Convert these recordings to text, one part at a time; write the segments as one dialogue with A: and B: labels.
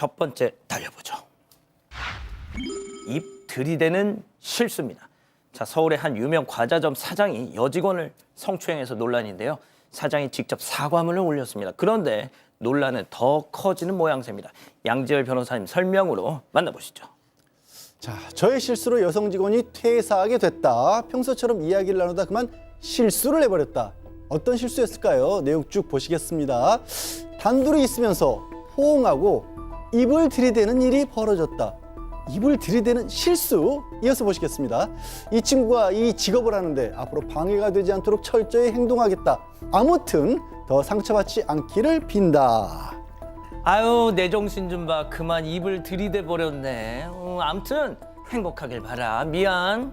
A: 첫 번째 달려보죠. 입 들이대는 실수입니다. 자, 서울의 한 유명 과자점 사장이 여직원을 성추행해서 논란인데요. 사장이 직접 사과문을 올렸습니다. 그런데 논란은 더 커지는 모양새입니다. 양지열 변호사님 설명으로 만나보시죠.
B: 자, 저의 실수로 여성 직원이 퇴사하게 됐다. 평소처럼 이야기를 나누다 그만 실수를 해버렸다. 어떤 실수였을까요? 내용 쭉 보시겠습니다. 단둘이 있으면서 호응하고 입을 들이대는 일이 벌어졌다. 입을 들이대는 실수? 이어서 보시겠습니다. 이 친구가 이 직업을 하는데 앞으로 방해가 되지 않도록 철저히 행동하겠다. 아무튼 더 상처받지 않기를 빈다.
A: 아유, 내 정신 좀 봐. 그만 입을 들이대 버렸네. 암튼 행복하길 바라. 미안.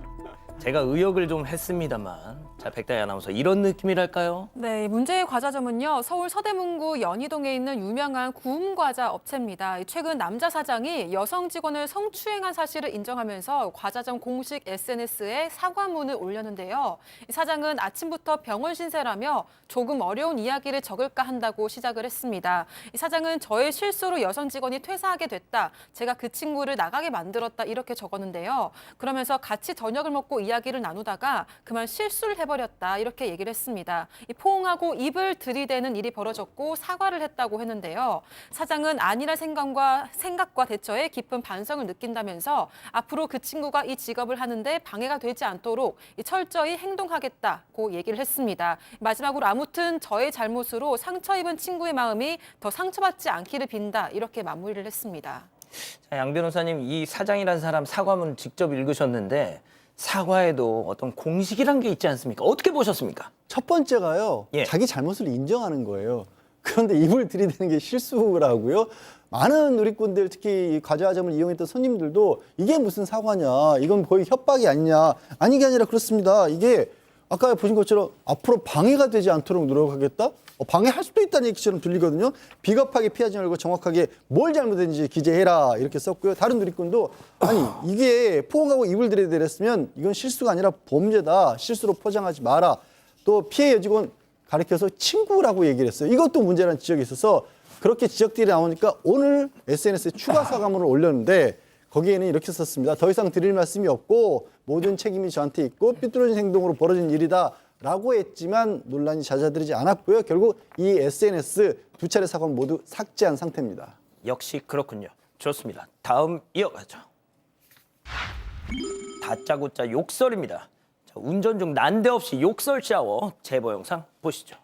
A: 제가 의역을 좀 했습니다만. 자, 백다희 아나운서, 이런 느낌이랄까요?
C: 네, 이 문제의 과자점은요, 서울 서대문구 연희동에 있는 유명한 구움 과자 업체입니다. 최근 남자 사장이 여성 직원을 성추행한 사실을 인정하면서 과자점 공식 SNS에 사과문을 올렸는데요. 이 사장은 아침부터 병원 신세라며 조금 어려운 이야기를 적을까 한다고 시작을 했습니다. 이 사장은 저의 실수로 여성 직원이 퇴사하게 됐다. 제가 그 친구를 나가게 만들었다. 이렇게 적었는데요. 그러면서 같이 저녁을 먹고 이야기를 나누다가 그만 실수를 해버렸다. 이렇게 얘기를 했습니다. 이 포옹하고 입을 들이대는 일이 벌어졌고 사과를 했다고 했는데요. 사장은 아니라 생각과 대처에 깊은 반성을 느낀다면서 앞으로 그 친구가 이 직업을 하는데 방해가 되지 않도록 철저히 행동하겠다고 얘기를 했습니다. 마지막으로 아무튼 저의 잘못으로 상처 입은 친구의 마음이 더 상처받지 않기를 빈다. 이렇게 마무리를 했습니다.
A: 자, 양 변호사님, 이 사장이라는 사람 사과문 직접 읽으셨는데 사과에도 어떤 공식이란 게 있지 않습니까? 어떻게 보셨습니까?
B: 첫 번째가요.
A: 예.
B: 자기 잘못을 인정하는 거예요. 그런데 입을 들이대는 게 실수라고요? 많은 누리꾼들, 특히 이 과자점을 이용했던 손님들도 이게 무슨 사과냐, 이건 거의 협박이 아니냐. 아니, 게 아니라 그렇습니다. 이게 아까 보신 것처럼 앞으로 방해가 되지 않도록 노력하겠다? 방해할 수도 있다는 얘기처럼 들리거든요. 비겁하게 피하지 말고 정확하게 뭘 잘못했는지 기재해라, 이렇게 썼고요. 다른 누리꾼도 아니, 이게 포옹하고 입을 들이대랬으면 이건 실수가 아니라 범죄다. 실수로 포장하지 마라. 또 피해 여직원 가리켜서 친구라고 얘기를 했어요. 이것도 문제라는 지적이 있어서 그렇게 지적들이 나오니까 오늘 SNS에 추가 사과문을 올렸는데 거기에는 이렇게 썼습니다. 더 이상 드릴 말씀이 없고 모든 책임이 저한테 있고 삐뚤어진 행동으로 벌어진 일이다 라고 했지만 논란이 잦아들지 않았고요. 결국 이 SNS 두 차례 사과문 모두 삭제한 상태입니다.
A: 역시 그렇군요. 좋습니다. 다음 이어가죠. 다짜고짜 욕설입니다. 자, 운전 중 난데없이 욕설 샤워 제보 영상 보시죠.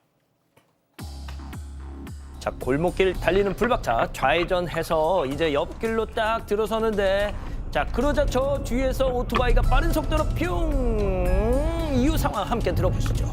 A: 자, 골목길 달리는 불박차 좌회전해서 이제 옆길로 딱 들어서는데, 자, 그러자 저 뒤에서 오토바이가 빠른 속도로 뿅! 이후 상황 함께 들어보시죠.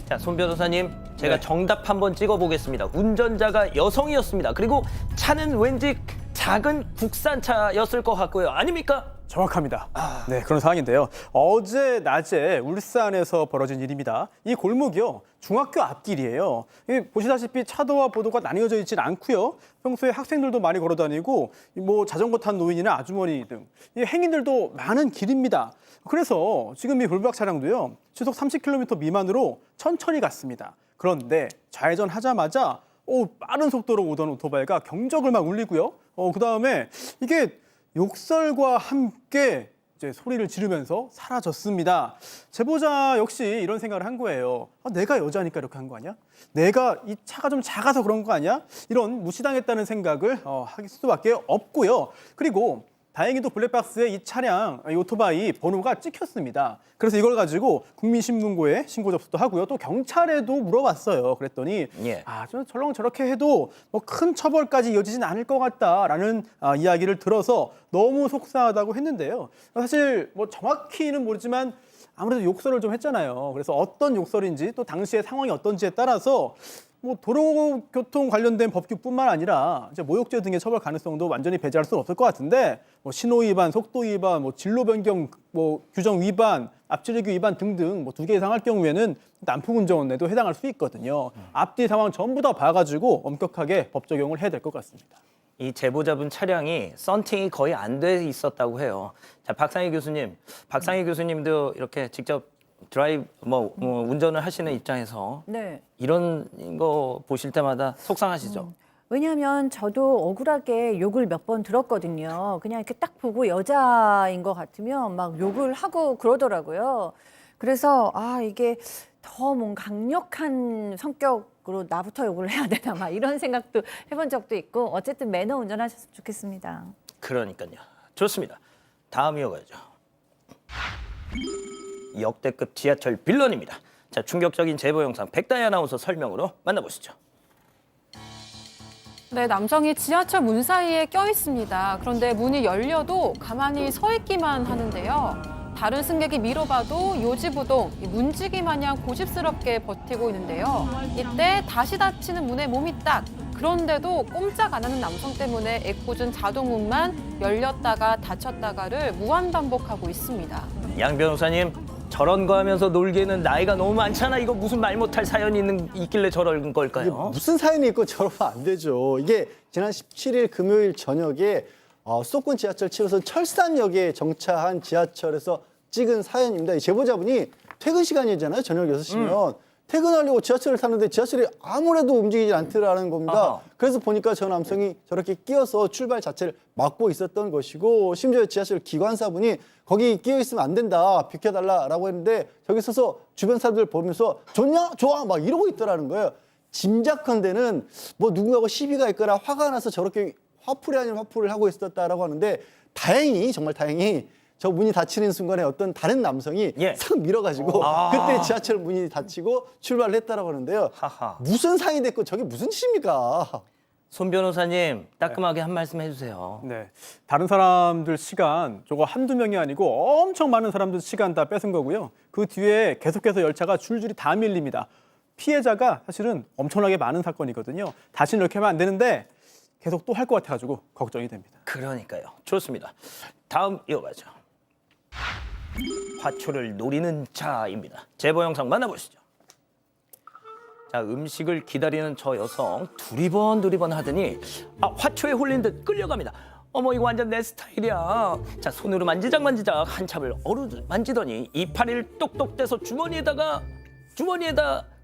A: 자, 손 변호사님, 제가
D: 네.
A: 정답 한번 찍어보겠습니다. 운전자가 여성이었습니다. 그리고 차는 왠지 작은 국산차였을 것 같고요. 아닙니까?
D: 정확합니다. 네, 그런 상황인데요. 어제 낮에 울산에서 벌어진 일입니다. 이 골목이요, 중학교 앞길이에요. 보시다시피 차도와 보도가 나뉘어져 있지는 않고요. 평소에 학생들도 많이 걸어다니고 뭐 자전거 탄 노인이나 아주머니 등 이 행인들도 많은 길입니다. 그래서 지금 이 불박 차량도요, 시속 30km 미만으로 천천히 갔습니다. 그런데 좌회전하자마자 빠른 속도로 오던 오토바이가 경적을 막 울리고요. 그다음에 이게 욕설과 함께 이제 소리를 지르면서 사라졌습니다. 제보자 역시 이런 생각을 한 거예요. 내가 여자니까 이렇게 한 거 아니야? 내가 이 차가 좀 작아서 그런 거 아니야? 이런 무시당했다는 생각을 할 수밖에 없고요. 그리고 다행히도 블랙박스에 이 차량, 이 오토바이 번호가 찍혔습니다. 그래서 이걸 가지고 국민신문고에 신고 접수도 하고요. 또 경찰에도 물어봤어요. 그랬더니
A: 예.
D: 저 절렁 저렇게 해도 뭐 큰 처벌까지 이어지진 않을 것 같다라는 이야기를 들어서 너무 속상하다고 했는데요. 사실 뭐 정확히는 모르지만 아무래도 욕설을 좀 했잖아요. 그래서 어떤 욕설인지 또 당시의 상황이 어떤지에 따라서 뭐 도로교통 관련된 법규뿐만 아니라 이제 모욕죄 등의 처벌 가능성도 완전히 배제할 수는 없을 것 같은데, 뭐 신호 위반, 속도 위반, 뭐 진로 변경, 뭐 규정 위반, 앞지르기 위반 등등 뭐 2개 이상 할 경우에는 난폭운전에도 해당할 수 있거든요. 앞뒤 상황 전부 다 봐가지고 엄격하게 법 적용을 해야 될 것 같습니다.
A: 이 제보자분 차량이 썬팅이 거의 안 돼 있었다고 해요. 자, 박상희 교수님도 이렇게 직접 드라이브 운전을 하시는 입장에서
E: 네.
A: 이런 거 보실 때마다 속상하시죠?
E: 왜냐하면 저도 억울하게 욕을 몇 번 들었거든요. 그냥 이렇게 딱 보고 여자인 것 같으면 막 욕을 하고 그러더라고요. 그래서 이게 더 뭔가 강력한 성격으로 나부터 욕을 해야 되나 막 이런 생각도 해본 적도 있고 어쨌든 매너 운전하셨으면 좋겠습니다.
A: 그러니까요. 좋습니다. 다음 이어가죠. 역대급 지하철 빌런입니다. 자, 충격적인 제보 영상 백다희 아나운서 설명으로 만나보시죠.
C: 네, 남성이 지하철 문 사이에 껴 있습니다. 그런데 문이 열려도 가만히 서 있기만 하는데요. 다른 승객이 밀어봐도 요지부동, 문지기 마냥 고집스럽게 버티고 있는데요. 이때 다시 닫히는 문에 몸이 딱. 그런데도 꼼짝 안 하는 남성 때문에 애꿎은 자동문만 열렸다가 닫혔다가를 무한반복하고 있습니다.
A: 양 변호사님, 저런 거 하면서 놀기에는 나이가 너무 많잖아. 이거 무슨 말 못할 사연이 있길래 저런
B: 이게
A: 걸까요?
B: 무슨 사연이 있고 저러면 안 되죠. 이게 지난 17일 금요일 저녁에 수도권 지하철 7호선 철산역에 정차한 지하철에서 찍은 사연입니다. 이 제보자분이 퇴근 시간이잖아요. 저녁 6시면. 퇴근하려고 지하철을 탔는데 지하철이 아무래도 움직이지 않더라는 겁니다.
A: 아하.
B: 그래서 보니까 저 남성이 저렇게 끼어서 출발 자체를 막고 있었던 것이고 심지어 지하철 기관사분이 거기 끼어 있으면 안 된다. 비켜달라라고 했는데 저기 서서 주변 사람들 보면서 좋냐? 좋아! 막 이러고 있더라는 거예요. 짐작컨대는 뭐 누군가하고 시비가 있거나 화가 나서 저렇게 화풀이 아닌 화풀이를 하고 있었다라고 하는데 다행히 정말 다행히 저 문이 닫히는 순간에 어떤 다른 남성이
A: 예.
B: 싹 밀어가지고 그때 지하철 문이 닫히고 출발을 했다라고 하는데요.
A: 하하.
B: 무슨 사연이 됐고 저게 무슨 짓입니까?
A: 손 변호사님, 따끔하게 한 말씀 해주세요.
D: 네, 다른 사람들 시간 저거 한두 명이 아니고 엄청 많은 사람들 시간 다 뺏은 거고요. 그 뒤에 계속해서 열차가 줄줄이 다 밀립니다. 피해자가 사실은 엄청나게 많은 사건이거든요. 다시는 이렇게 하면 안 되는데 계속 또 할 것 같아가지고 걱정이 됩니다.
A: 그러니까요. 좋습니다. 다음 이어가죠. 화초를 노리는 자입니다. 제보 영상 만나보시죠. 자, 음식을 기다리는 저 여성 두리번 하더니 화초에 홀린 듯 끌려갑니다. 어머, 이거 완전 내 스타일이야. 자, 손으로 만지작 한참을 만지더니 이파리를 똑똑 떼서 주머니에다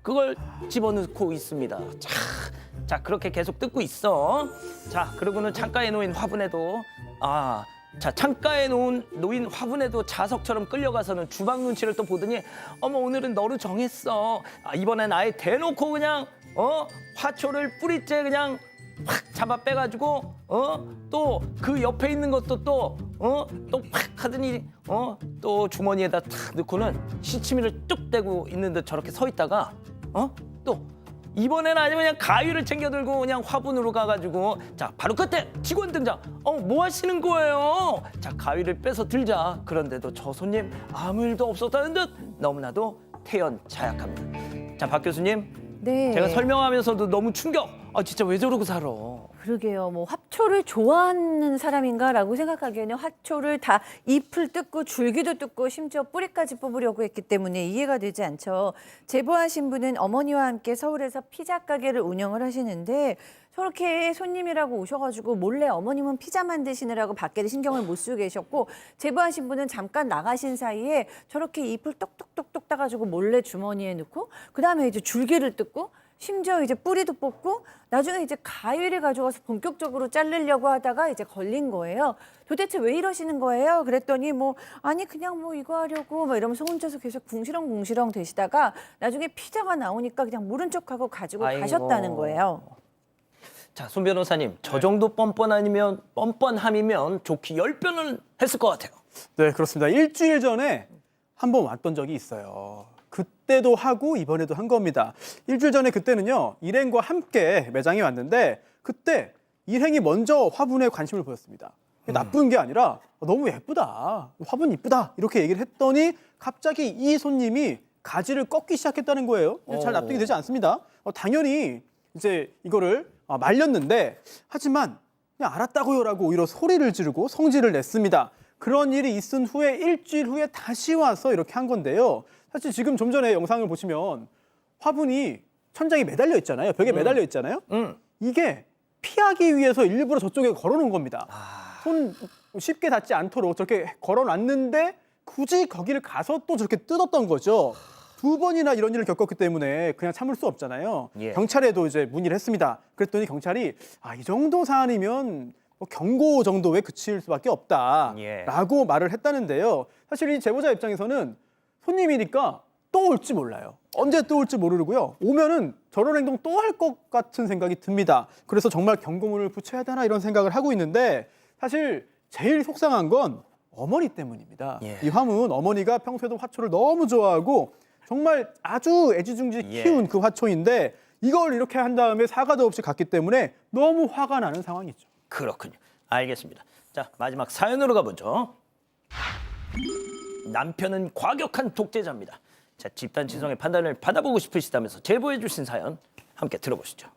A: 그걸 집어넣고 있습니다. 자, 그렇게 계속 뜯고 있어. 자, 그러고는 창가에 놓인 화분에도 창가에 놓인 화분에도 자석처럼 끌려가서는 주방 눈치를 또 보더니 어머, 오늘은 너로 정했어. 이번엔 아예 대놓고 그냥 화초를 뿌리째 그냥 확 잡아 빼가지고 또 그 옆에 있는 것도 또 팍 하더니 또 주머니에다 탁 넣고는 시치미를 뚝 떼고 있는 듯 저렇게 서 있다가 또 이번에는 아주 그냥 가위를 챙겨 들고 그냥 화분으로 가가지고 자, 바로 그때 직원 등장. 뭐 하시는 거예요? 자, 가위를 빼서 들자. 그런데도 저 손님 아무 일도 없었다는 듯 너무나도 태연자약합니다. 자, 박 교수님,
E: 네.
A: 제가 설명하면서도 너무 충격. 진짜 왜 저러고 살아?
E: 그러게요. 뭐 화초를 좋아하는 사람인가라고 생각하기에는 화초를 다 잎을 뜯고 줄기도 뜯고 심지어 뿌리까지 뽑으려고 했기 때문에 이해가 되지 않죠. 제보하신 분은 어머니와 함께 서울에서 피자 가게를 운영을 하시는데 저렇게 손님이라고 오셔가지고 몰래 어머님은 피자 만드시느라고 밖에 신경을 못 쓰고 계셨고 제보하신 분은 잠깐 나가신 사이에 저렇게 잎을 똑똑똑똑 따가지고 몰래 주머니에 넣고 그다음에 이제 줄기를 뜯고 심지어 이제 뿌리도 뽑고 나중에 이제 가위를 가져가서 본격적으로 자르려고 하다가 이제 걸린 거예요. 도대체 왜 이러시는 거예요? 그랬더니 아니 그냥 이거 하려고 막 이러면서 혼자서 계속 궁시렁궁시렁 되시다가 나중에 피자가 나오니까 그냥 모른 척하고 가지고
A: 아이고.
E: 가셨다는 거예요.
A: 자, 손 변호사님, 저 정도 뻔뻔함이면 좋게 10번은 했을 것 같아요.
D: 네, 그렇습니다. 일주일 전에 한 번 왔던 적이 있어요. 그때도 하고 이번에도 한 겁니다. 일주일 전에 그때는요, 일행과 함께 매장에 왔는데 그때 일행이 먼저 화분에 관심을 보였습니다. 나쁜 게 아니라 너무 예쁘다, 화분 이쁘다 이렇게 얘기를 했더니 갑자기 이 손님이 가지를 꺾기 시작했다는 거예요. 잘 납득이 되지 않습니다. 당연히 이제 이거를 말렸는데 하지만 그냥 알았다고요라고 오히려 소리를 지르고 성질을 냈습니다. 그런 일이 있은 후에 일주일 후에 다시 와서 이렇게 한 건데요. 사실 지금 좀 전에 영상을 보시면 화분이 천장에 매달려 있잖아요. 벽에 매달려 있잖아요. 이게 피하기 위해서 일부러 저쪽에 걸어놓은 겁니다. 손 쉽게 닿지 않도록 저렇게 걸어놨는데 굳이 거기를 가서 또 저렇게 뜯었던 거죠. 2번이나 이런 일을 겪었기 때문에 그냥 참을 수 없잖아요.
A: 예.
D: 경찰에도 이제 문의를 했습니다. 그랬더니 경찰이 이 정도 사안이면 뭐 경고 정도에 그칠 수밖에 없다라고
A: 예.
D: 말을 했다는데요. 사실 이 제보자 입장에서는 손님이니까 또 올지 몰라요. 언제 또 올지 모르고요. 오면은 저런 행동 또 할 것 같은 생각이 듭니다. 그래서 정말 경고문을 붙여야 되나 이런 생각을 하고 있는데 사실 제일 속상한 건 어머니 때문입니다.
A: 예.
D: 이 화문 어머니가 평소에도 화초를 너무 좋아하고 정말 아주 애지중지
A: 예.
D: 키운 그 화초인데 이걸 이렇게 한 다음에 사과도 없이 갔기 때문에 너무 화가 나는 상황이죠.
A: 그렇군요. 알겠습니다. 자, 마지막 사연으로 가보죠. 남편은 과격한 독재자입니다. 자, 집단 지성의 판단을 받아보고 싶으시다면서 제보해 주신 사연 함께 들어보시죠.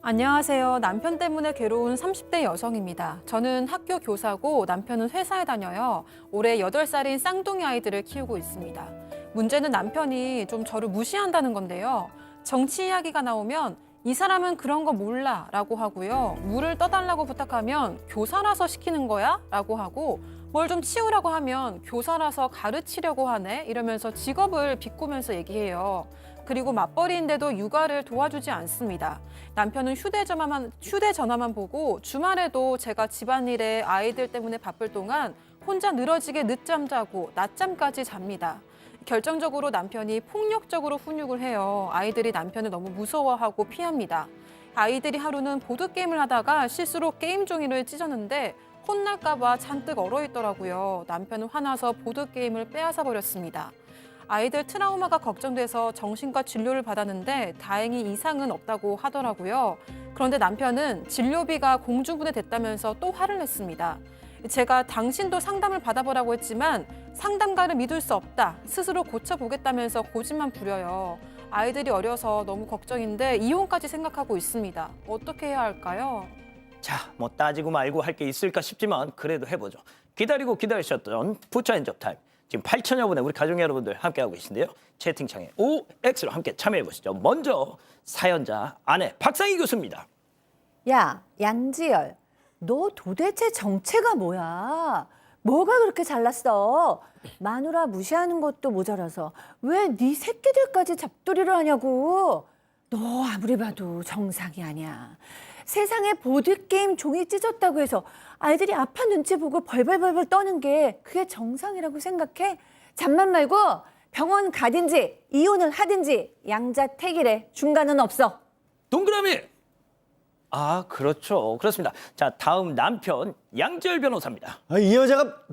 C: 안녕하세요. 남편 때문에 괴로운 30대 여성입니다. 저는 학교 교사고 남편은 회사에 다녀요. 올해 8살인 쌍둥이 아이들을 키우고 있습니다. 문제는 남편이 좀 저를 무시한다는 건데요. 정치 이야기가 나오면 이 사람은 그런 거 몰라 라고 하고요. 물을 떠달라고 부탁하면 교사라서 시키는 거야? 라고 하고 뭘 좀 치우라고 하면 교사라서 가르치려고 하네? 이러면서 직업을 비꼬면서 얘기해요. 그리고 맞벌이인데도 육아를 도와주지 않습니다. 남편은 휴대전화만 보고 주말에도 제가 집안일에 아이들 때문에 바쁠 동안 혼자 늘어지게 늦잠 자고 낮잠까지 잡니다. 결정적으로 남편이 폭력적으로 훈육을 해요. 아이들이 남편을 너무 무서워하고 피합니다. 아이들이 하루는 보드게임을 하다가 실수로 게임 종이를 찢었는데 혼날까 봐 잔뜩 얼어있더라고요. 남편은 화나서 보드게임을 빼앗아 버렸습니다. 아이들 트라우마가 걱정돼서 정신과 진료를 받았는데 다행히 이상은 없다고 하더라고요. 그런데 남편은 진료비가 공중분해됐다면서 또 화를 냈습니다. 제가 당신도 상담을 받아보라고 했지만 상담가를 믿을 수 없다. 스스로 고쳐보겠다면서 고집만 부려요. 아이들이 어려서 너무 걱정인데 이혼까지 생각하고 있습니다. 어떻게 해야 할까요?
A: 자, 뭐 따지고 말고 할 게 있을까 싶지만 그래도 해보죠. 기다리고 기다리셨던 부처 엔접 타임. 지금 8천여 분의 우리 가족 여러분들 함께하고 계신데요. 채팅창에 OX로 함께 참여해보시죠. 먼저 사연자 아내 박상희 교수입니다.
E: 야, 양지열, 너 도대체 정체가 뭐야? 뭐가 그렇게 잘났어? 마누라 무시하는 것도 모자라서 왜 네 새끼들까지 잡돌이를 하냐고. 너 아무리 봐도 정상이 아니야. 세상에 보드게임 종이 찢었다고 해서 아이들이 아파 눈치 보고 벌벌벌벌 떠는 게 그게 정상이라고 생각해? 잠만 말고 병원 가든지 이혼을 하든지 양자택일에 중간은 없어.
A: 동그라미. 아, 그렇죠. 그렇습니다. 자, 다음 남편 양지열 변호사입니다.
B: 이 여자가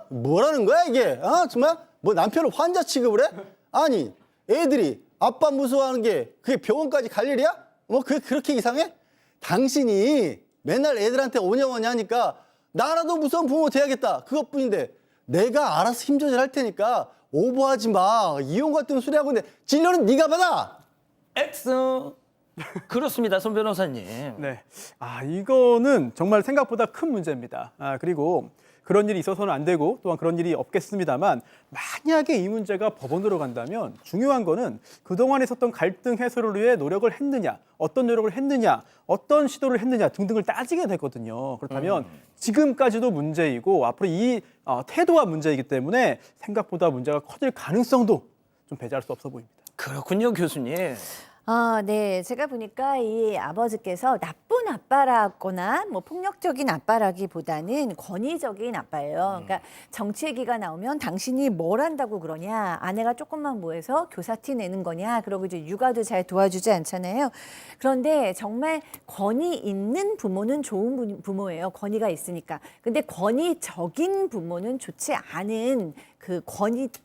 B: 뭐라는 거야 이게? 정말 뭐 남편을 환자 취급을 해? 아니 애들이 아빠 무서워하는 게 그게 병원까지 갈 일이야? 뭐 그게 그렇게 이상해? 당신이 맨날 애들한테 오냐오냐 하니까 나라도 무서운 부모 돼야겠다 그것뿐인데 내가 알아서 힘 조절할 테니까 오버하지 마. 이혼 같은 소리 하고 있는데 진료는 네가 받아.
A: X. 그렇습니다, 손 변호사님.
D: 네. 이거는 정말 생각보다 큰 문제입니다. 그리고 그런 일이 있어서는 안 되고 또한 그런 일이 없겠습니다만 만약에 이 문제가 법원으로 간다면 중요한 거는 그동안 있었던 갈등 해소를 위해 노력을 했느냐, 어떤 노력을 했느냐, 어떤 시도를 했느냐 등등을 따지게 되거든요. 그렇다면 지금까지도 문제이고 앞으로 이 태도가 문제이기 때문에 생각보다 문제가 커질 가능성도 좀 배제할 수 없어 보입니다.
A: 그렇군요, 교수님.
E: 네. 제가 보니까 이 아버지께서 나쁜 아빠라거나 뭐 폭력적인 아빠라기보다는 권위적인 아빠예요. 그러니까 정치 얘기가 나오면 당신이 뭘 한다고 그러냐, 아내가 조금만 뭐해서 교사티 내는 거냐, 그러고 이제 육아도 잘 도와주지 않잖아요. 그런데 정말 권위 있는 부모는 좋은 부모예요. 권위가 있으니까. 근데 권위적인 부모는 좋지 않은 그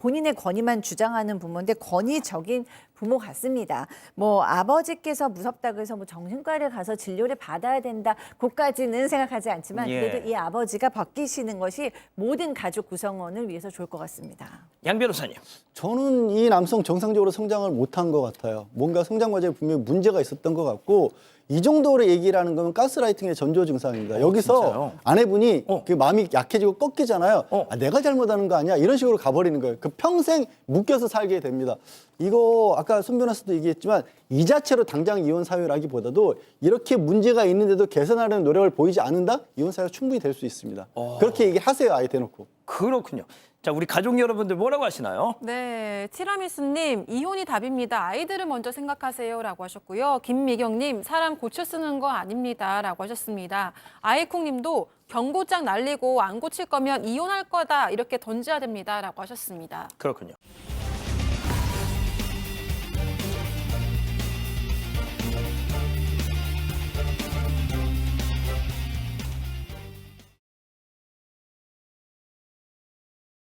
E: 본인의 권위만 주장하는 부모인데 권위적인 부모 같습니다. 뭐 아버지께서 무섭다고 해서 뭐 정신과를 가서 진료를 받아야 된다, 그까지는 생각하지 않지만 그래도 이 아버지가 바뀌시는 것이 모든 가족 구성원을 위해서 좋을 것 같습니다.
A: 양 변호사님.
B: 저는 이 남성 정상적으로 성장을 못한 것 같아요. 뭔가 성장 과정에 분명히 문제가 있었던 것 같고 이 정도로 얘기를 하는 거면 가스라이팅의 전조 증상입니다. 여기서
A: 진짜요?
B: 아내분이 그 마음이 약해지고 꺾이잖아요. 내가 잘못하는 거 아니야? 이런 식으로 가버리는 거예요. 그 평생 묶여서 살게 됩니다. 이거 아까 손 변호사도 얘기했지만 이 자체로 당장 이혼 사유라기보다도 이렇게 문제가 있는데도 개선하려는 노력을 보이지 않는다? 이혼 사유가 충분히 될 수 있습니다. 그렇게 얘기하세요, 아예 대놓고.
A: 그렇군요. 자, 우리 가족 여러분들 뭐라고 하시나요?
C: 네, 티라미수님 이혼이 답입니다. 아이들을 먼저 생각하세요라고 하셨고요. 김미경님 사람 고쳐 쓰는 거 아닙니다라고 하셨습니다. 아이콩님도 경고장 날리고 안 고칠 거면 이혼할 거다 이렇게 던져야 됩니다라고 하셨습니다.
A: 그렇군요.